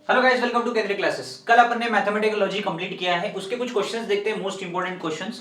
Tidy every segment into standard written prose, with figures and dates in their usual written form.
Hello guys, welcome to केंद्रीय classes. कल अपन ने मैथमेटिकल लॉजिक कंप्लीट किया है। उसके कुछ क्वेश्चंस देखते हैं, मोस्ट इंपोर्टेंट क्वेश्चंस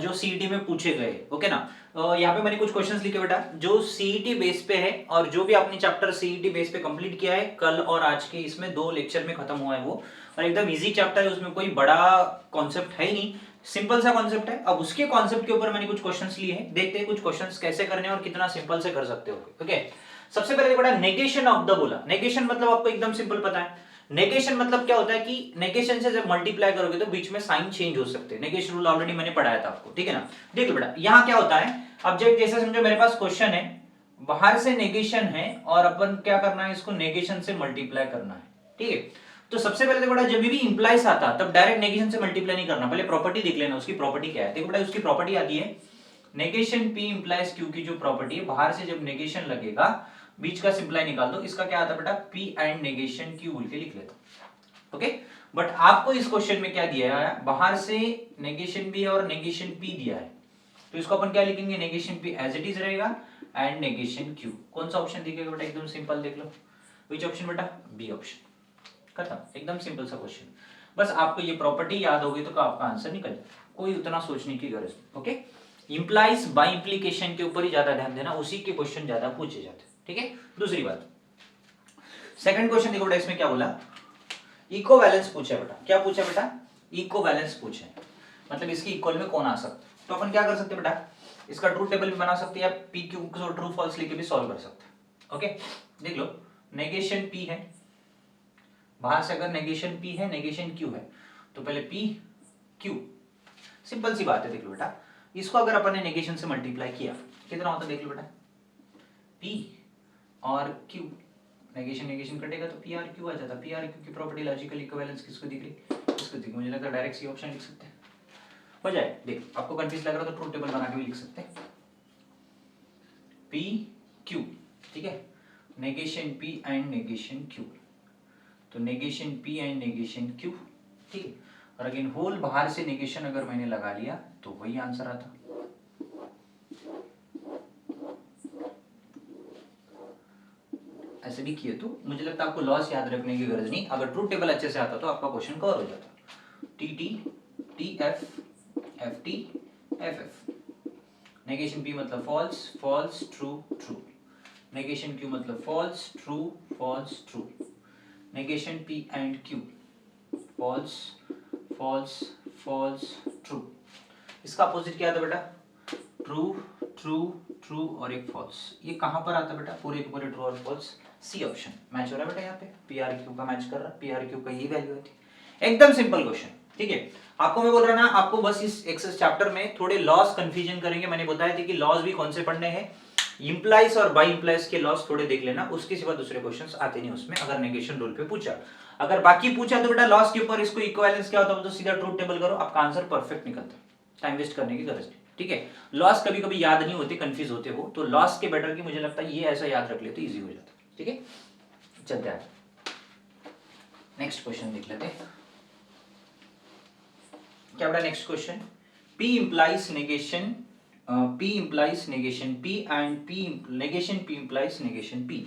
जो सीईटी में पूछे गए। ओके ना। यहाँ पे मैंने कुछ क्वेश्चंस लिखे बेटा, जो सीईटी बेस पे है और जो भी आपने चैप्टर सीईटी बेस पे कंप्लीट किया है कल और आज के इसमें 2 लेक्चर में खत्म हुआ है वो। और एकदम इजी चैप्टर है, उसमें कोई बड़ा कॉन्सेप्ट है ही नहीं, सिंपल सा कॉन्सेप्ट है। अब उसके कॉन्सेप्ट के ऊपर मैंने कुछ क्वेश्चंस लिए हैं, देखते हैं कुछ क्वेश्चंस कैसे करने और कितना सिंपल से कर सकते हो। ओके, सबसे पहले बेटा नेगेशन ऑफ द बोला। नेगेशन मतलब आपको एकदम सिंपल पता है। नेगेशन मतलब क्या होता है कि नेगेशन से जब मल्टीप्लाई करोगे तो बीच में साइन चेंज हो सकते हैं। नेगेशन रूल ऑलरेडी मैंने पढ़ाया था आपको, ठीक है ना। देख लो बेटा, यहां क्या होता है। ऑब्जेक्ट जैसे समझो मेरे पास क्वेश्चन है, बाहर से नेगेशन है और अपन क्या करना है, इसको नेगेशन से मल्टीप्लाई करना है, ठीक है। तो सबसे पहले देखो बेटा, जब भी इंप्लाइज आता तब डायरेक्ट नेगेशन से मल्टीप्लाई नहीं करना, पहले प्रॉपर्टी देख लेना उसकी। प्रॉपर्टी क्या है देखो बेटा, उसकी प्रॉपर्टी आती है नेगेशन पी इंप्लाइज क्यू की जो प्रॉपर्टी है, बाहर से जब नेगेशन लगेगा बीच का सिंप्लाई निकाल दो। इसका क्या आता है बेटा, पी एंड नेगेशन क्यू बोल के लिख लेता। ओके, बट आपको इस क्वेश्चन में क्या दिया है, बाहर से नेगेशन बी और नेगेशन पी दिया है, तो इसको अपन क्या लिखेंगे, negation P as it is रहेगा एंड नेगेशन क्यू। कौन सा ऑप्शन दिखेगा बेटा, एकदम सिंपल देख लो। विच ऑप्शन बेटा, बी ऑप्शन। खत्म, एकदम सिंपल सा क्वेश्चन। बस आपको ये प्रॉपर्टी याद होगी तो आपका आंसर निकल जाए, कोई उतना सोचने की गरज नहीं। ओके, इंप्लाइज बाय इंप्लीकेशन के ऊपर ही ज्यादा ध्यान देना, उसी के क्वेश्चन ज्यादा पूछे जाते हैं, ठीक है। दूसरी बात, सेकंड क्वेश्चन देखो बेटा, इसमें क्या बोला, इको बैलेंस पूछा बेटा। क्या पूछा बेटा, इको बैलेंस पूछे, मतलब इसकी इक्वल में कौन आ सकता है। तो अपन क्या कर सकते हैं बेटा, इसका ट्रूथ टेबल भी बना सकते हैं या पी क्यू को ट्रू फॉल्स लेके भी सॉल्व कर सकते हैं। ओके, देख लो, नेगेशन पी है, बाहर से अगर नेगेशन पी है नेगेशन क्यू है, तो पहले पी क्यू, सिंपल सी बात है। देख लो बेटा, इसको अगर अपन ने नेगेशन से मल्टीप्लाई किया कितना होता है, देख लो बेटा, पी और क्यू, नेगेशन नेगेशन कटेगा तो पी आर क्यू आ जाता। पी आर क्यू की प्रॉपर्टी लॉजिकल इक्विवेलेंस किसको दिख रही, इसको दिख। मुझे लगता है डायरेक्ट सी ऑप्शन लिख सकते हैं, हो जाए। देख, आपको कंफ्यूज लग रहा है तो ट्रूथ टेबल बना के भी लिख सकते हैं, पी क्यू, ठीक है, negation P and negation Q, तो negation P and negation Q, ठीक है। और अगेन होल बाहर से नेगेशन अगर मैंने लगा लिया तो वही आंसर आता। ऐसे भी किए तो मुझे लगता है आपको लॉस याद रखने की गरज नहीं, अगर ट्रूथ टेबल अच्छे से आता तो आपका क्वेश्चन कवर हो जाता। T T T F F T F F, negation P मतलब false false true true, negation Q मतलब false true false true, negation P and Q false false false true. इसका अपोजिट क्या आता बेटा, true true true और एक false. ये कहां पर आता बेटा, पूरे के पूरे ट्रू और फॉल्स। सी ऑप्शन मैच हो रहा है बेटा, यहाँ पे पी आर क्यू का मैच कर रहा है, पी आर क्यू का ये वैल्यू है। एकदम सिंपल क्वेश्चन, ठीक है। आपको मैं बोल रहा ना, आपको बस इस एक्सेस चैप्टर में थोड़े लॉस कंफ्यूजन करेंगे। मैंने बताया था कि लॉस भी कौन से पढ़ने हैं, इंप्लाइज और बाई इंप्लाइज के लॉस थोड़े देख लेना, उसके सिवा दूसरे क्वेश्चंस आते नहीं उसमें, अगर नेगेशन रूल पे पूछा। अगर बाकी पूछा तो बेटा लॉस के ऊपर इसको इक्विवेलेंस क्या होता है तो सीधा ट्रूथ टेबल करो, आपका आंसर परफेक्ट निकलता है, टाइम वेस्ट करने की गरज नहीं, ठीक है। लॉस कभी कभी याद नहीं होते, कंफ्यूज होते हो, तो लॉस के बेटर की मुझे लगता है ये ऐसा याद रख लेते इजी हो जाता, ठीक है। चलते हैं, नेक्स्ट क्वेश्चन देख लेते हैं। क्या बेटा next question, P implies negation, P implies negation P and P negation P implies negation P।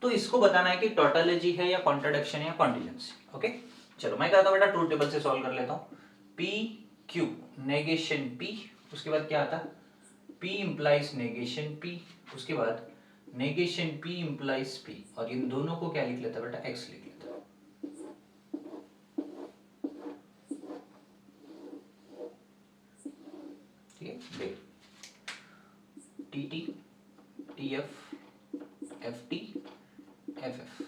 तो इसको बताना है कि टोटोलॉजी है या कॉन्ट्रडिक्शन है या कॉन्टिजेंसी। ओके, चलो मैं कहता हूं बेटा ट्रूथ टेबल से सॉल्व कर लेता हूं। P Q नेगेशन P, उसके बाद क्या आता, P implies negation P, उसके बाद नेगेशन P implies P, और इन दोनों को क्या लिख लेता बेटा, X लिख लेता। T T T F T F F,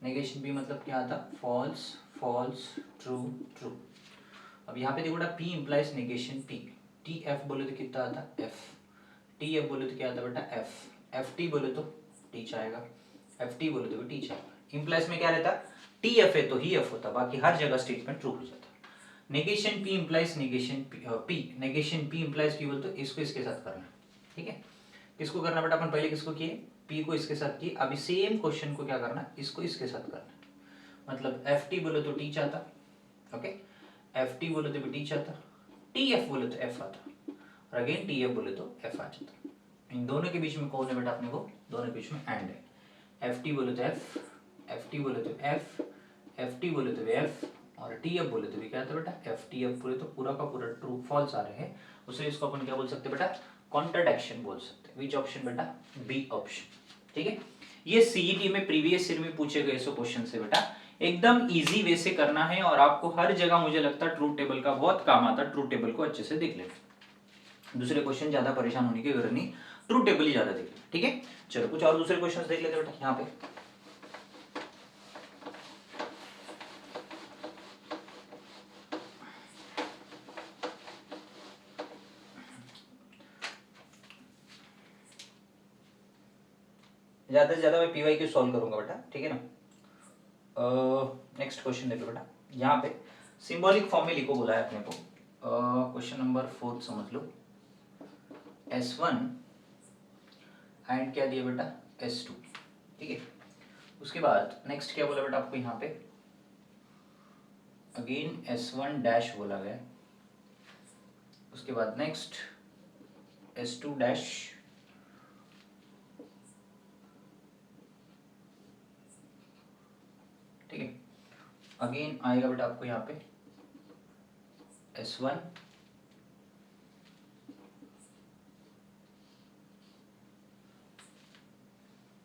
negation B मतलब क्या आता, फॉल्स फॉल्स ट्रू ट्रू। अब यहाँ पे देखो बेटा P implies negation P, T F बोले तो कितना आता, एफ, टी एफ बोले तो क्या आता बेटा, एफ, एफ टी बोले तो टीच आएगा, एफ टी बोले तो भी टीच आएगा। इंप्लाइज में क्या रहता, टी एफ है तो ही एफ होता, बाकी हर जगह स्टेटमेंट ट्रू हो जाता। Negation P implies negation P, negation P implies P बोल तो इसको इसके साथ करना, ठीक है। किसको करना बेटा, अपन पहले किसको किए, पी को इसके साथ किए, अभी सेम क्वेश्चन को क्या करना, इसको इसके साथ करना। मतलब एफ टी बोले तो टी चाहता, ओके, एफ टी बोले तो भी टी चाहता, टी एफ बोले तो एफ आता, और अगेन टी एफ बोले तो एफ आ जाता। इन दोनों के बीच में कौन है बेटा, अपने को दोनों के बीच में एंड है। एफ टी बोले तो एफ, एफ टी बोले तो एफ, एफ टी बोले तो एफ, और टी एफ बोले तो भी क्या था बेटा, एफ टी एफ बोले तो पूरा का पूरा ट्रू फॉल्स आ रहे हैं, उसे इसको अपन क्या बोल सकते हैं बेटा, कॉन्ट्राडिक्शन बोल सकते हैं। विच ऑप्शन बेटा, बी ऑप्शन। ठीक है, ये सीईटी में प्रीवियस ईयर में पूछे गए सो क्वेश्चन से बेटा, एकदम इजी वे से करना है और आपको हर जगह मुझे लगता है ट्रूथ टेबल का बहुत काम आता है। ट्रूथ टेबल को अच्छे से देख लेना, दूसरे क्वेश्चन ज्यादा परेशान होने की जरूरत नहीं, ट्रूथ टेबल ही ज्यादा देख लेना। ठीक है, चलो कुछ और दूसरे क्वेश्चन देख लेते बेटा। यहाँ पे ज्यादा से ज्यादा मैं पीवाई क्यू सॉल्व करूंगा बेटा, ठीक है ना। नेक्स्ट क्वेश्चन देखो बेटा, यहाँ पे सिंबॉलिक फॉर्म में लिखो बोला है अपने को। क्वेश्चन नंबर 4 समझ लो, S1 एंड क्या दिया बेटा, S2। ठीक है, उसके बाद नेक्स्ट क्या बोला बेटा आपको यहाँ पे, अगेन S1 डैश बोला गया, उसके बाद नेक्स्ट S2 डैश, ठीक है, अगेन आएगा बेटा आपको यहाँ पे S1,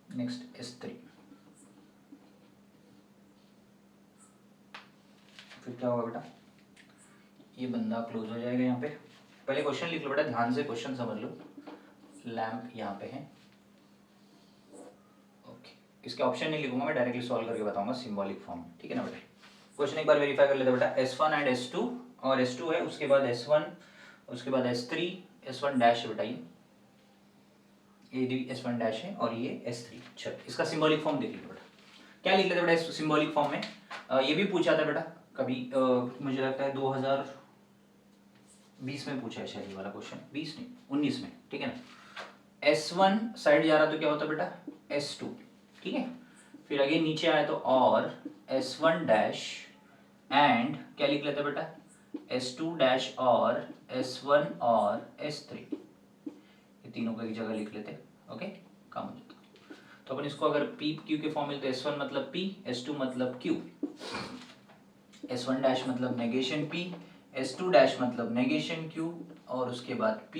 नेक्स्ट S3, फिर क्या होगा बेटा, ये बंदा क्लोज हो जाएगा यहाँ पे। पहले क्वेश्चन लिख लो बेटा, ध्यान से क्वेश्चन समझ लो। लैंप यहाँ पे है, ओके, इसके ऑप्शन नहीं लिखूंगा मैं, डायरेक्टली सॉल्व करके बताऊंगा सिंबॉलिक फॉर्म। ठीक है ना बेटा, क्वेश्चन एक बार वेरीफाई कर लेते बेटा, S1 एंड S2, और S2 है, उसके बाद S1, उसके बाद S3, S1 डैश बेटा, ये S1 डैश है और ये S3। चलो इसका सिंबॉलिक फॉर्म देख लो बेटा, क्या लिख लेते बेटा इस सिंबॉलिक फॉर्म में। ये भी पूछा था बेटा कभी, मुझे लगता है 2020 में पूछा है शायद ये वाला क्वेश्चन, 20 नहीं 19 में। ठीक है ना, S1 साइड जा रहा तो क्या होता बेटा, S2। ठीक है, फिर आगे नीचे आया तो और S1 डैश एंड क्या लिख लेते बेटा, S2 डैश और S1 और S3, ये तीनों को एक जगह लिख लेते। ओके, काम हो जाता। तो अपन इसको अगर P Q के फॉर्म में, तो S1 मतलब P, S2 मतलब Q, S1 डैश मतलब नेगेशन P, S2 डैश मतलब नेगेशन Q, और उसके बाद P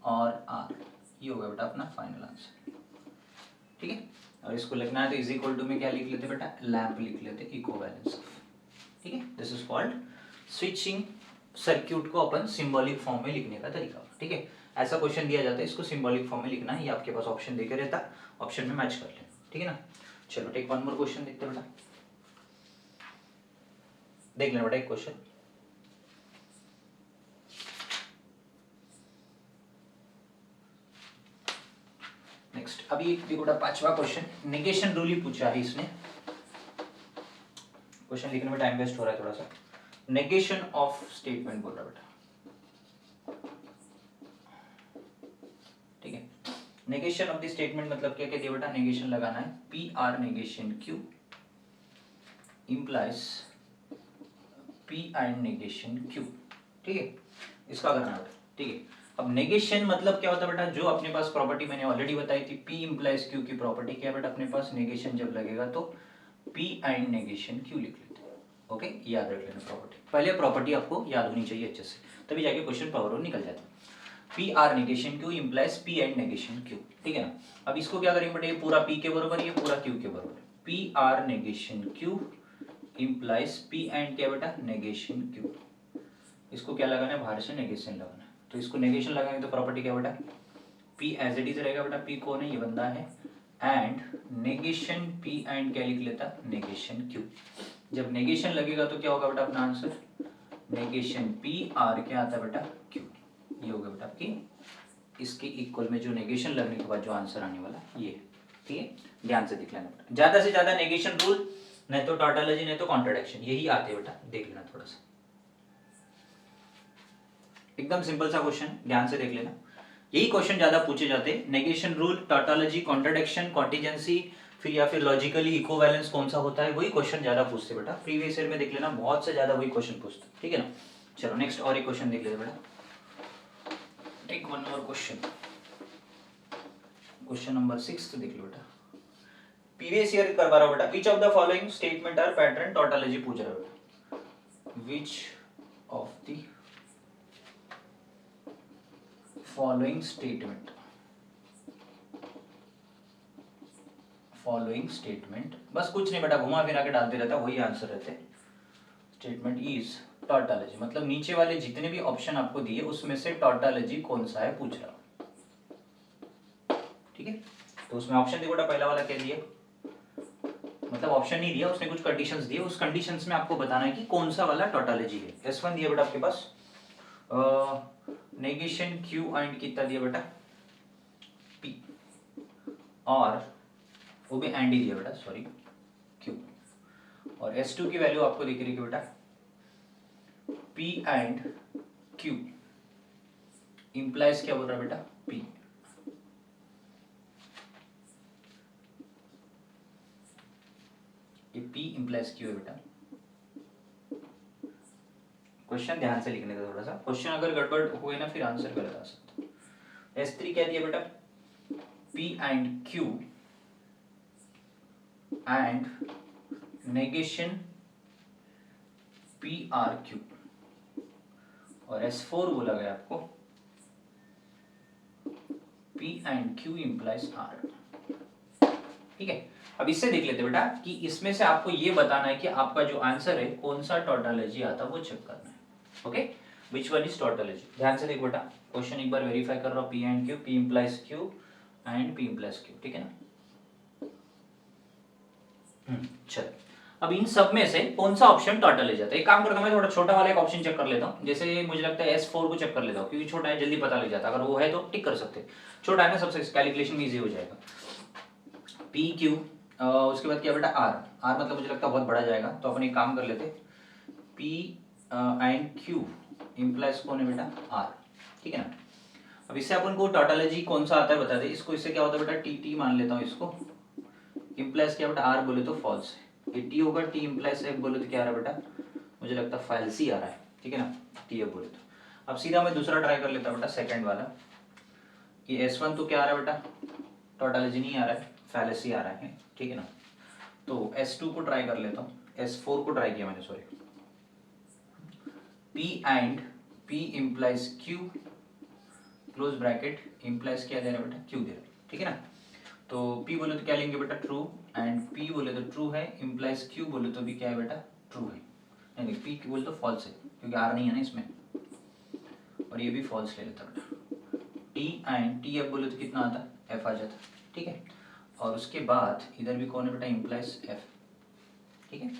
और R, ये होगा बेटा अपना फाइनल आंसर। ठीक है, और इसको लिखना है तो इज इक्वल टू में क्या लिख लेते बेटा, लैंप लिख लेते, इक्विवेलेंस ऑफ। ठीक है, this is called switching circuit को अपन सिंबॉलिक फॉर्म में लिखने का तरीका। ठीक है, ऐसा क्वेश्चन दिया जाता है, इसको सिंबॉलिक फॉर्म में लिखना है, ये आपके पास ऑप्शन देकर रहता है, ऑप्शन में मैच कर लेना। ठीक है ना, चलो टेक वन मोर क्वेश्चन देखते हैं बेटा, देख लेना बेटा एक क्वेश्चन। नेक्स्ट अभी देखो बेटा पांचवा क्वेश्चन, नेगेशन रूल ही पूछा है इसने, क्वेश्चन लिखने में टाइम वेस्ट हो रहा है थोड़ा सा। नेगेशन ऑफ स्टेटमेंट बोल रहा बेटा, ठीक है, नेगेशन ऑफ द स्टेटमेंट मतलब क्या कहती है बेटा, नेगेशन लगाना है, P or negation Q implies P and negation Q. ठीक है, इसका करना है बेटा। ठीक है, अब नेगेशन मतलब क्या होता है बेटा, जो अपने पास प्रॉपर्टी मैंने ऑलरेडी बताई थी, पी इंप्लाइज क्यू की प्रॉपर्टी क्या है बेटा अपने पास, नेगेशन जब लगेगा तो पी एंड नेगेशन क्यू लिख लेते हैं। ओके, याद रख लेना प्रॉपर्टी, पहले प्रॉपर्टी आपको याद होनी चाहिए अच्छे से, तभी जाके क्वेश्चन पावर निकल जाता है। P or negation Q implies P and negation Q. ठीक है ना, अब इसको क्या करेंगे बेटा, ये पूरा पी के बराबर, ये पूरा क्यू के बराबर, P or negation Q implies P and क्या बेटा, नेगेशन क्यू। इसको क्या लगाना है, बाहर से नेगेशन लगाना है, तो इसको नेगेशन लगाएंगे तो प्रॉपर्टी क्या बेटा, पी एज इट इज रहेगा बेटा, पी कौन है, ये बंदा है, एंड नेगेशन पी एंड क्या लिख लेता, नेगेशन क्यू। जब नेगेशन लगेगा तो क्या होगा बेटा अपना आंसर, नेगेशन पी आर क्या आता है बेटा, क्यू। ये होगा बेटा आपकी इसके इक्वल में जो नेगेशन लगने के बाद जो आंसर आने वाला ये। ठीक है, ध्यान से देख लेना बेटा, ज्यादा से ज्यादा नेगेशन रूल, नहीं तो टॉटोलॉजी, नहीं तो कॉन्ट्रडिक्शन, यही आते हैं बेटा, देख लेना थोड़ा सा, एकदम सिंपल सा क्वेश्चन, ध्यान से देख लेना। यही क्वेश्चन ज्यादा पूछे जाते हैं, negation rule, tautology, contradiction, contingency, फिर या फिर लॉजिकली इक्विवेलेंस कौन सा होता है, वही क्वेश्चन ज्यादा पूछते बेटा। प्रीवियस ईयर में देख लेना, बहुत से ज्यादा वही क्वेश्चन पूछते। ठीक है ना, चलो नेक्स्ट और एक क्वेश्चन देख लेते बेटा, टेक वन और क्वेश्चन, क्वेश्चन नंबर 6 देख लो बेटा। प्रीवियस ईयर करवा रहा हूं बेटा। Which of the following statement are pattern tautology पूछ रहा है बेटा। Which of the following statement, following statement, बस कुछ नहीं बेटा, घुमा फिरा के डालते रहता, वही आंसर रहते। स्टेटमेंट इज टोटोलॉजी, मतलब नीचे वाले जितने भी ऑप्शन आपको दिए उसमें से टोटोलॉजी कौन सा है पूछ रहा हूं, ठीक है। तो उसमें ऑप्शन देखो बेटा, पहला वाला क्या दिया, मतलब ऑप्शन नहीं दिया उसने, कुछ कंडीशंस दिए, उस कंडीशंस में आपको बताना है कि कौन सा वाला टोटोलॉजी है। S1 दिया बेटा आपके पास, नेगेशन Q एंड कितना दिया बेटा P, और वो भी एंड ही दिया बेटा, सॉरी Q, और S2 की वैल्यू आपको दिख रही है बेटा P एंड Q, इंप्लाइज क्या बोल रहा है बेटा P। ये P इंप्लाइज Q है बेटा। क्वेश्चन ध्यान से लिखने का थोड़ा सा, क्वेश्चन अगर गड़बड़ हुए ना फिर आंसर गलत आ सकता है। S3 क्या दिया बेटा P and Q and negation PRQ, और S4 बोला गया आपको P and Q implies R, ठीक है। अब इससे देख लेते बेटा कि इसमें से आपको ये बताना है कि आपका जो आंसर है कौन सा टोटोलॉजी आता है वो चेक करना है, okay. Which one is tautology, ध्यान से देख बेटा, क्वेश्चन एक बार वेरीफाई कर रहा हूँ, P and Q, P implies Q and P implies Q, ठीक है ना। चल, अब इन सब में से कौन सा ऑप्शन टोटोलॉजी आता है। एक काम करता हूँ, मैं थोड़ा छोटा वाला एक ऑप्शन चेक कर लेता हूँ, जैसे मुझे लगता है S4 को चेक कर लेता हूँ, क्योंकि छोटा है जल्दी पता लग जाता है, अगर वो है तो टिक कर सकते हैं, छोटा है ना सबसे कैलकुलेशन ईजी हो जाएगा। PQ, उसके बाद क्या बेटा R मतलब मुझे लगता है बहुत बड़ा जाएगा, तो अपन एक काम कर लेते, P एंड Q इंप्लाइज कौन है बेटा R, ठीक है ना। अब इससे अपन को टोटोलॉजी कौन सा आता है बता दे, इसको इससे क्या होता है बेटा TT मान लेता हूँ इसको, इंप्लाइज क्या बेटा R बोले तो फॉल्स है, ये T होगा, T इंप्लाइज F बोले तो क्या आ रहा है बेटा, मुझे लगता है फैल्सी आ रहा है, ठीक है ना, TF बोले तो। अब सीधा मैं दूसरा ट्राई कर लेता बेटा, सेकंड वाला, कि S1 तो क्या आ रहा है बेटा, टोटोलॉजी नहीं आ रहा है, फैलेसी आ रहा है, ठीक है ना। तो S2 को ट्राई कर लेता हूँ, S4 को ट्राई किया मैंने, sorry, P and P implies Q close bracket, implies क्या दे रहा है बेटा Q दे रहा है, ठीक है ना। तो P बोले तो क्या लेंगे बेटा ट्रू, एंड P बोले तो ट्रू है, इंप्लाइज Q बोले तो भी क्या है बेटा ट्रू है, नहीं P बोले तो फॉल्स है क्योंकि R नहीं है ना इसमें, और ये भी फॉल्स ले लेता बेटा। T एंड T F बोले तो कितना आता, F आ जाता, ठीक है। और उसके बाद इधर भी कौन है बेटा इंप्लाइज F, ठीक है।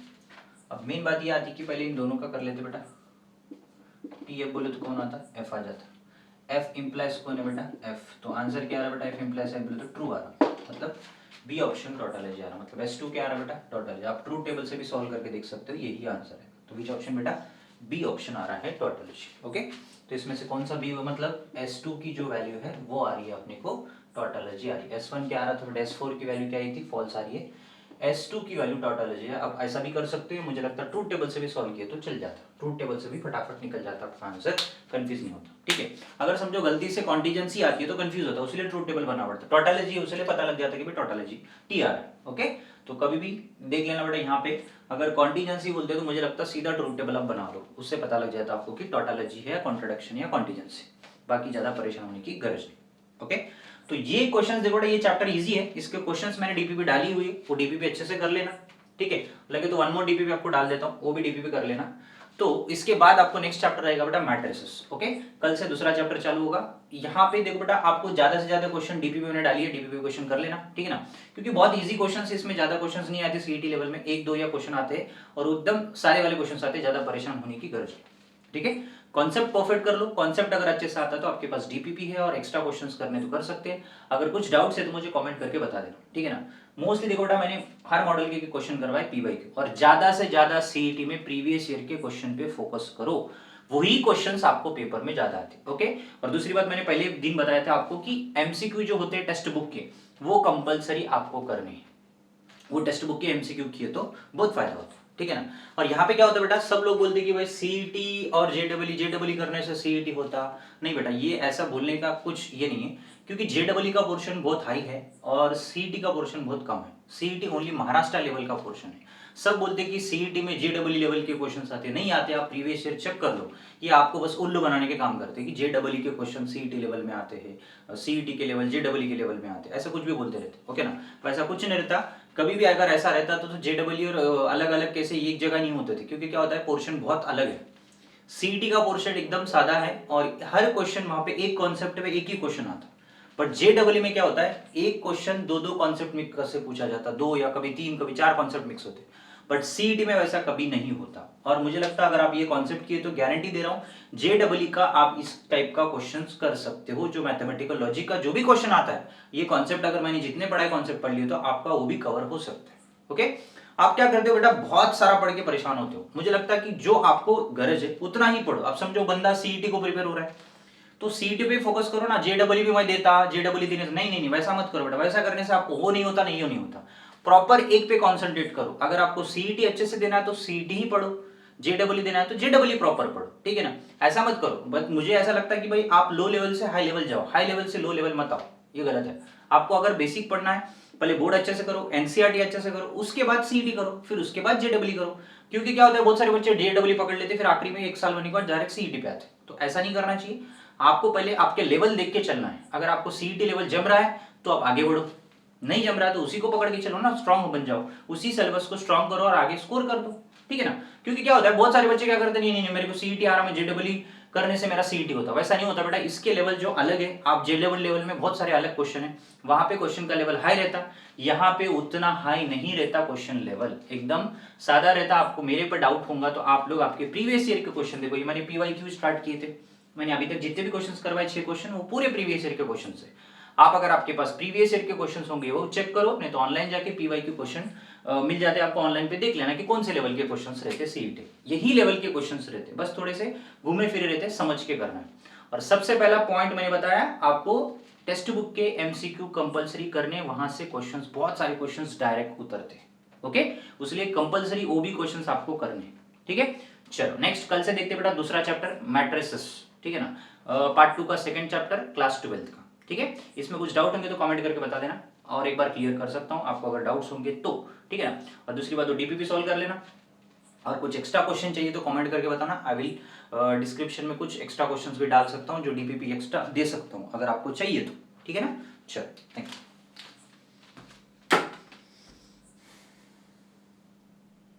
अब मेन बात ये आती कि पहले इन दोनों का कर लेते बेटा, T F बोले तो कौन आता F आ जाता, F इंप्लाइज कौन है बेटा F, तो आंसर क्या आ रहा बेटा F इंप्लाइज F बोले तो ट्रू आ रहा, मतलब बी ऑप्शन टोटोलॉजी आ रहा, मतलब S2 क्या आ रहा बेटा टोटोलॉजी। आप ट्रूथ टेबल से भी सॉल्व करके देख सकते हो, यही आंसर है। तो विच ऑप्शन बेटा बी ऑप्शन आ रहा है टोटोलॉजी, ओके। तो इसमें से कौन सा बी, मतलब S2 की जो वैल्यू है वो आ रही है अपने को टोटोलॉजी आ रही है। S1 क्या आ रहा था बेटा, S4 की वैल्यू क्या आई थी, फॉल्स आ रही है, S2 की वैल्यू टोटोलॉजी है। अब ऐसा भी कर सकते हो, मुझे लगता है ट्रूथ टेबल से भी सॉल्व किया तो चल जाता, ट्रूथ टेबल से भी फटाफट निकल जाता आपका आंसर, कंफ्यूज नहीं होता, ठीक है। अगर समझो गलती से कॉन्टीजेंसी आती है तो कंफ्यूज होता है, उसलिए ट्रूथ टेबल बनाना पड़ता है। टोटोलॉजी उसलिए पता लग जाता है कि भाई टोटोलॉजी टी आ रहा है, ओके। तो कभी भी देख लेना बेटा, यहाँ पे अगर कॉन्टीजेंसी बोलते हैं तो मुझे लगता है सीधा ट्रूथ टेबल आप बना लो, उससे पता लग जाता है आपको कि टोटोलॉजी है, कॉन्ट्रडिक्शन या कॉन्टीजेंसी, बाकी ज्यादा परेशान होने की गरज नहीं, ओके। तो ये क्वेश्चंस देखो ये चैप्टर इजी है, इसके क्वेश्चंस मैंने डीपीपी डाली हुई है, वो डीपीपी अच्छे से कर लेना, ठीक है। लगे तो वन मोर डीपीपी आपको डाल देता हूँ, वो भी डीपीपी कर लेना। तो इसके बाद आपको नेक्स्ट चैप्टर रहेगा बेटा मैट्रिसेस, ओके। कल से दूसरा चैप्टर चालू होगा। यहाँ पे देखो बेटा आपको ज्यादा से ज्यादा क्वेश्चन डीपीपी में डाली है, डीपीपी क्वेश्चन कर लेना, ठीक है ना, क्योंकि बहुत इजी क्वेश्चन, इसमें ज्यादा क्वेश्चन नहीं आते, सीईटी लेवल में एक दो या क्वेश्चन आते हैं और एकदम सारे वाले क्वेश्चन आते हैं, ज्यादा परेशान होने की गरज नहीं, ठीक है। कॉन्सेप्ट परफेक्ट कर लो, कॉन्सेप्ट अगर अच्छे से आता है तो आपके पास डीपीपी है और एक्स्ट्रा क्वेश्चंस करने तो कर सकते हैं। अगर कुछ डाउट्स है तो मुझे कमेंट करके बता देना, ठीक है ना। मोस्टली देखो बेटा मैंने हर मॉडल के क्वेश्चन करवाए पीवाईक्यू, और ज्यादा से ज्यादा सीईटी में प्रीवियस ईयर के क्वेश्चन पे फोकस करो, वही क्वेश्चंस आपको पेपर में ज्यादा आते, ओके। और दूसरी बात मैंने पहले दिन बताया था आपको कि एमसीक्यू जो होते हैं टेक्स्ट बुक के वो कंपलसरी आपको करने हैं, वो टेक्स्ट बुक के एमसीक्यू किए तो बहुत फायदा होता है, ठीक है ना। और यहाँ पे क्या होता है बेटा, सब लोग बोलते हैं कि भाई सीईटी और जेडब्ल्यू करने से सीईटी होता नहीं बेटा, ये ऐसा बोलने का कुछ ये नहीं है, क्योंकि जेडबलई का पोर्शन बहुत हाई है और सीईटी का पोर्शन बहुत कम है। सीईटी ओनली महाराष्ट्र लेवल का पोर्शन है। सब बोलते हैं कि सीईटी में जेडबलई लेवल के क्वेश्चन आते हैं, नहीं आते। आप प्रीवियस ईयर चेक कर लो, ये आपको बस उल्लू बनाने के काम करते हैं कि जेडबलई के क्वेश्चन सीईटी लेवल में आते हैं, सीईटी के लेवल जेडबलई के लेवल में आते हैं, ऐसा कुछ भी बोलते रहते, ओके ना। वैसा कुछ नहीं रहता। कभी भी अगर ऐसा रहता तो जेडबलई और अलग अलग कैसे एक जगह नहीं होते थे, क्योंकि क्या होता है पोर्शन बहुत अलग है। सीईटी का पोर्शन एकदम सादा है और हर क्वेश्चन वहां पे एक कॉन्सेप्ट में एक ही क्वेश्चन आता है। बट जेडबलई में क्या होता है, एक क्वेश्चन दो कॉन्सेप्ट मिक्स से पूछा जाता है, 2 या कभी 3 कभी 4 कॉन्सेप्ट मिक्स होते हैं। बट सीईटी में वैसा कभी नहीं होता। और मुझे लगता है अगर आप ये कॉन्सेप्ट किए तो गारंटी दे रहा हूं जेडबलई का आप इस टाइप का क्वेश्चन कर सकते हो। जो मैथमेटिकल लॉजिक का जो भी क्वेश्चन आता है, ये कॉन्सेप्ट अगर मैंने जितने पढ़ाए कॉन्सेप्ट पढ़ लिए तो आपका वो भी कवर हो सकता है। ओके, आप क्या करते हो बेटा, बहुत सारा पढ़ के परेशान होते हो। मुझे लगता है कि जो आपको गरज है उतना ही पढ़ो। अब समझो बंदा सीईटी को प्रिपेयर हो रहा है तो सीईटी पे फोकस करो ना, जेडबलई भी मैं देता, जेडबलई देने से नहीं, वैसा मत करो बेटा। वैसा करने से आपको वो नहीं होता, नहीं होता। प्रॉपर एक पे कॉन्सेंट्रेट करो। अगर आपको सीईटी अच्छे से देना है तो सीईटी ही पढ़ो, जेडबलई देना है तो जेडबलई प्रॉपर पढ़ो, ठीक है ना। ऐसा मत करो। बट मुझे ऐसा लगता है कि भाई आप लो लेवल से हाई लेवल जाओ, हाई लेवल से लो लेवल मत आओ, ये गलत है। आपको अगर बेसिक पढ़ना है, पहले बोर्ड अच्छे से करो, एनसीईआरटी अच्छे से करो, उसके बाद सीईटी करो, फिर उसके बाद जेडबलई करो। क्योंकि क्या होता है बहुत सारे बच्चे जेडबलई पकड़ लेते फिर आखिरी में 1 साल होने के बाद डायरेक्ट सीईटी पे आते, तो ऐसा नहीं करना चाहिए। आपको पहले आपके लेवल देख के चलना है। अगर आपको सीईटी लेवल जम रहा है तो आप आगे बढ़ो, नहीं जम रहा है तो उसी को पकड़ के चलो ना, स्ट्रांग बन जाओ, उसी सिलेबस को स्ट्रांग करो और आगे स्कोर कर दो, ठीक है ना। क्योंकि क्या होता है बहुत सारे बच्चे क्या करते हैं, नहीं मेरे को सीईटी आ रहा, मैं जेडबलई करने से मेरा सीईटी होता, वैसा नहीं होता बेटा। इसके लेवल जो अलग है, आप जे लेवल में बहुत सारे अलग क्वेश्चन है, वहां पे क्वेश्चन का लेवल हाई रहता, यहाँ पे उतना हाई नहीं रहता। क्वेश्चन लेवल एकदम सादा रहता। आपको मेरे पर डाउट होगा तो आप लोग आपके प्रीवियस ईयर के क्वेश्चन देखो। ये मैंने पीवाईक्यू स्टार्ट किए थे, मैंने अभी तक जितने भी क्वेश्चंस करवाए 6 क्वेश्चन वो पूरे प्रीवियस ईयर के क्वेश्चन है। आप अगर आपके पास प्रीवियस ईयर के क्वेश्चंस होंगे वो चेक करो, नहीं तो ऑनलाइन जाके पीवाईक्यू क्वेश्चन मिल जाते हैं आपको, ऑनलाइन पे देख लेना कि कौन से लेवल के क्वेश्चंस रहते हैं। सीईटी यही लेवल के क्वेश्चंस रहते हैं, बस थोड़े से घूमे फिरे रहते हैं, समझ के करना है। और सबसे पहला पॉइंट मैंने बताया आपको, टेक्स्ट बुक के एमसीक्यू कंपलसरी करने, वहां से क्वेश्चंस बहुत सारे क्वेश्चंस डायरेक्ट उतरते हैं, ओके। उसलिए कंपलसरी ओबी क्वेश्चंस आपको करने, ठीक है। चलो नेक्स्ट कल से देखते बेटा दूसरा चैप्टर मैट्रिसेस, ठीक है ना। पार्ट 2 का सेकंड चैप्टर क्लास 12 का, ठीक है। इसमें कुछ डाउट होंगे तो कमेंट करके बता देना और एक बार क्लियर कर सकता हूं आपको अगर डाउट्स होंगे तो, ठीक है ना। और दूसरी बात तो डीपीपी सॉल्व कर लेना, और कुछ एक्स्ट्रा क्वेश्चन चाहिए तो कमेंट करके बताना। आई विल डिस्क्रिप्शन में कुछ एक्स्ट्रा क्वेश्चंस भी डाल सकता हूं जो डीपीपी एक्स्ट्रा दे सकता हूं अगर आपको चाहिए तो, ठीक है ना। चलो थैंक यू।